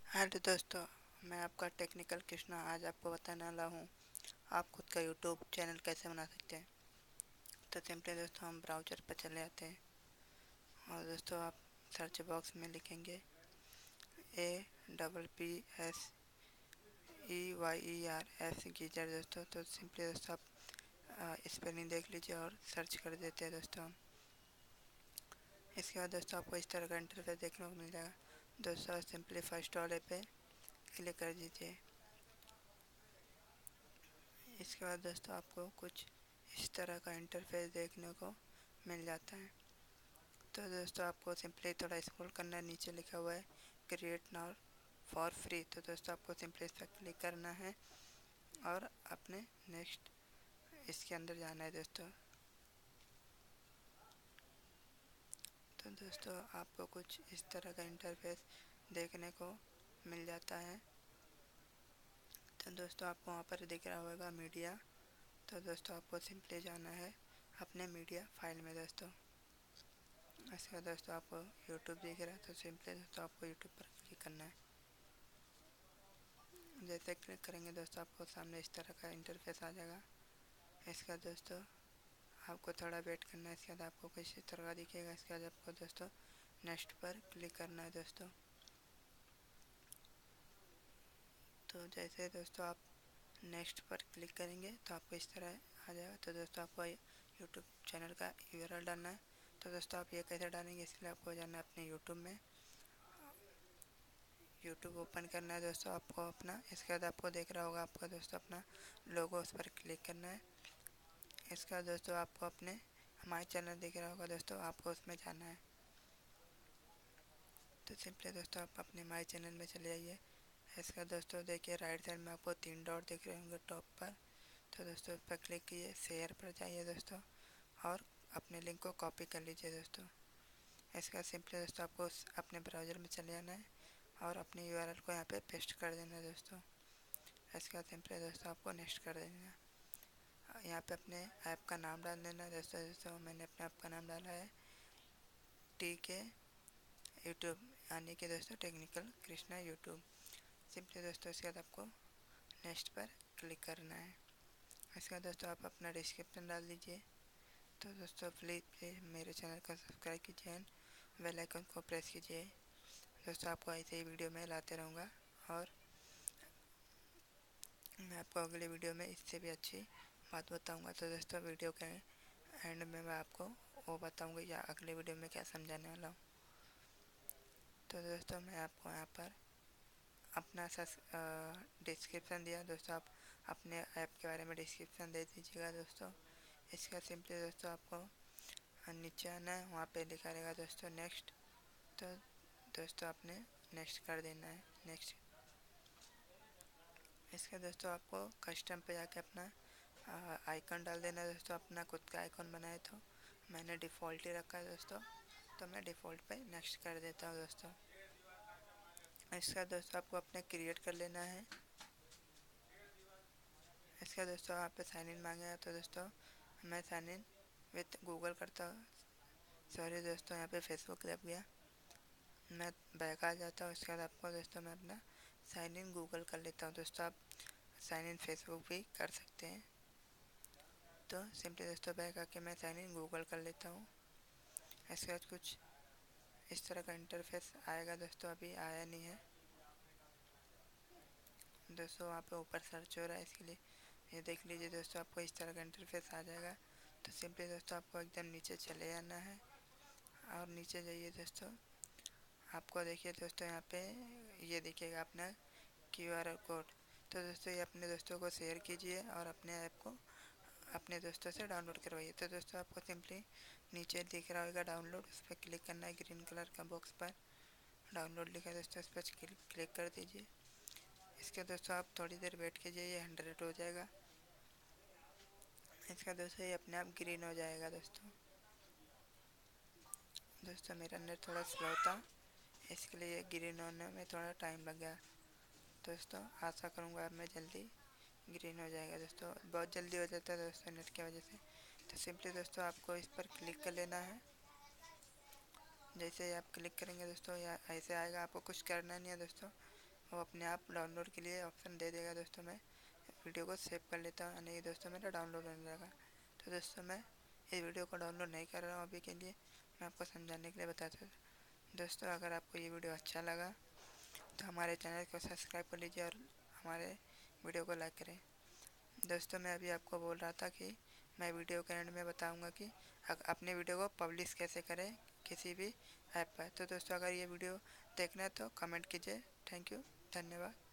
Hello दोस्तों, मैं आपका टेक्निकल कृष्णा आज आपको बताने वाला हूँ आप खुद का यूट्यूब चैनल कैसे बना सकते हैं। तो सिंपली दोस्तों हम ब्राउज़र पर चले जाते हैं और दोस्तों आप सर्च बॉक्स में लिखेंगे APPSEYER गीजर दोस्तों। तो सिंपली दोस्तों आप स्पेलिंग देख लीजिए और सर्च कर देते हैं दोस्तों हम। इसके बाद दोस्तों आपको इस तरह का इंटरफेस देखने को मिल जाएगा। दोस्तों सिंपली फर्स्ट वाले पे क्लिक कर दीजिए। इसके बाद दोस्तों आपको कुछ इस तरह का इंटरफेस देखने को मिल जाता है। तो दोस्तों आपको सिंपली थोड़ा स्क्रॉल करना है, नीचे लिखा हुआ है क्रिएट नाउ फॉर फ्री। तो दोस्तों आपको सिंपली इस पर क्लिक करना है और अपने नेक्स्ट इसके अंदर जाना है दोस्तों। तो दोस्तों आपको कुछ इस तरह का इंटरफेस देखने को मिल जाता है। तो दोस्तों आपको वहाँ पर दिख रहा होगा मीडिया। तो दोस्तों आपको सिंपली जाना है अपने मीडिया फाइल में दोस्तों। इसके बाद दोस्तों आपको यूट्यूब दिख रहा है, तो सिंपली दोस्तों आपको यूट्यूब पर क्लिक करना है। जैसे क्लिक करेंगे दोस्तों आपको सामने इस तरह का इंटरफेस आ जाएगा। इसका दोस्तों आपको थोड़ा वेट करना है। इसके बाद आपको कुछ इस तरह का दिखेगा। इसके बाद आपको दोस्तों नेक्स्ट पर क्लिक करना है दोस्तों। तो जैसे दोस्तों आप नेक्स्ट पर क्लिक करेंगे तो आपको इस तरह आ जाएगा। तो दोस्तों आपको यूट्यूब चैनल का यूआरएल डालना है। तो दोस्तों आप ये कैसे डालेंगे, इसलिए आपको जाना है अपने यूट्यूब में। यूट्यूब ओपन करना है दोस्तों आपको अपना। इसके बाद आपको देख रहा होगा आपका दोस्तों अपना लोगो, उस पर क्लिक करना है। इसके बाद दोस्तों आपको अपने हमारे चैनल दिख रहा होगा दोस्तों, आपको उसमें जाना है। तो सिंपली दोस्तों आप अपने माई चैनल में चले जाइए। इसका दोस्तों देखिए राइट साइड में आपको 3 डॉट दिख रहे होंगे टॉप पर। तो दोस्तों इस पर क्लिक कीजिए, शेयर पर जाइए दोस्तों और अपने लिंक को कॉपी कर लीजिए दोस्तों। इसका सिंपली दोस्तों आपको अपने ब्राउज़र में चले जाना है और अपने यूआरएल को यहाँ पे पेस्ट कर देना है दोस्तों। इसका सिंपली दोस्तों आपको नेक्स्ट कर देना है। यहाँ पे अपने ऐप का नाम डाल देना है दोस्तों मैंने अपने ऐप का नाम डाला है ठीक है यूट्यूब, यानी कि दोस्तों टेक्निकल कृष्णा यूट्यूब। सिंपली दोस्तों इसके बाद आपको नेक्स्ट पर क्लिक करना है। इसके बाद दोस्तों आप अपना डिस्क्रिप्शन डाल दीजिए। तो दोस्तों प्लीज़ मेरे चैनल को सब्सक्राइब कीजिए एंड बेल आइकन को प्रेस कीजिए। दोस्तों आपको ऐसे ही वीडियो में लाते रहूँगा और मैं आपको अगले वीडियो में इससे भी अच्छी बात बताऊँगा। तो दोस्तों वीडियो के एंड में मैं आपको वो बताऊँगा या अगले वीडियो में क्या समझाने वाला हूँ। तो दोस्तों मैं आपको यहाँ पर अपना डिस्क्रिप्शन दिया दोस्तों, आप अपने ऐप के बारे में डिस्क्रिप्शन दे दीजिएगा दोस्तों। इसका सिंपली दोस्तों आपको नीचे आना है, वहाँ पे लिखा रहेगा दोस्तों नेक्स्ट। तो दोस्तों आपने नेक्स्ट कर देना है नेक्स्ट। इसका दोस्तों आपको कस्टम पे जाके अपना आइकन डाल देना है दोस्तों। अपना खुद का आइकन बनाए तो मैंने डिफ़ॉल्ट ही रखा है दोस्तों, तो मैं डिफ़ॉल्ट पे नेक्स्ट कर देता हूँ दोस्तों। इसका दोस्तों आपको अपने क्रिएट कर लेना है। इसका दोस्तों यहाँ पे साइन इन मांगेगा, तो दोस्तों मैं साइन इन विथ गूगल करता हूँ। सॉरी दोस्तों यहाँ पे फेसबुक लग गया, मैं बैक आ जाता हूँ। इसके बाद आपको दोस्तों मैं अपना साइन इन गूगल कर लेता हूँ दोस्तों। आप साइन इन फेसबुक भी कर सकते हैं। तो सिंपली दोस्तों बैक आके मैं साइन इन गूगल कर लेता हूँ। इसके बाद कुछ इस तरह का इंटरफेस आएगा दोस्तों, अभी आया नहीं है दोस्तों। वहाँ पे ऊपर सर्च हो रहा है, इसके लिए ये देख लीजिए दोस्तों, आपको इस तरह का इंटरफेस आ जाएगा। तो सिंपली दोस्तों आपको एकदम नीचे चले जाना है और नीचे जाइए दोस्तों। आपको देखिए दोस्तों यहाँ पे ये दिखेगा अपना क्यूआर कोड। तो दोस्तों ये अपने दोस्तों को शेयर कीजिए और अपने ऐप को अपने दोस्तों से डाउनलोड करवाइए। तो दोस्तों आपको सिंपली नीचे दिख रहा होगा डाउनलोड, उस पर क्लिक करना है। ग्रीन कलर का बॉक्स पर डाउनलोड लिखा है दोस्तों, इस पर क्लिक कर दीजिए। इसके दोस्तों आप थोड़ी देर वेट कीजिए, ये 100 हो जाएगा। इसका दोस्तों ये अपने आप ग्रीन हो जाएगा दोस्तों। दोस्तों मेरा नेट थोड़ा स्लो था, इसके लिए ग्रीन होने में थोड़ा टाइम लग गया दोस्तों। आशा करूँगा अब मैं जल्दी ग्रीन हो जाएगा दोस्तों, बहुत जल्दी हो जाता है दोस्तों नेट की वजह से। तो सिंपली दोस्तों आपको इस पर क्लिक कर लेना है। जैसे ही आप क्लिक करेंगे दोस्तों या ऐसे आएगा, आपको कुछ करना नहीं है दोस्तों, वो अपने आप डाउनलोड के लिए ऑप्शन दे देगा दोस्तों। मैं वीडियो को सेव कर लेता हूँ, नहीं दोस्तों मेरा डाउनलोड होने लगा। तो दोस्तों मैं इस वीडियो को डाउनलोड नहीं कर रहा हूँ अभी के लिए, मैं आपको समझाने के लिए बताता हूँ। दोस्तों अगर आपको ये वीडियो अच्छा लगा तो हमारे चैनल को सब्सक्राइब कर लीजिए और हमारे वीडियो को लाइक करें। दोस्तों मैं अभी आपको बोल रहा था कि मैं वीडियो के एंड में बताऊंगा कि अपने वीडियो को पब्लिश कैसे करें किसी भी ऐप पर। तो दोस्तों अगर ये वीडियो देखना है तो कमेंट कीजिए। थैंक यू, धन्यवाद।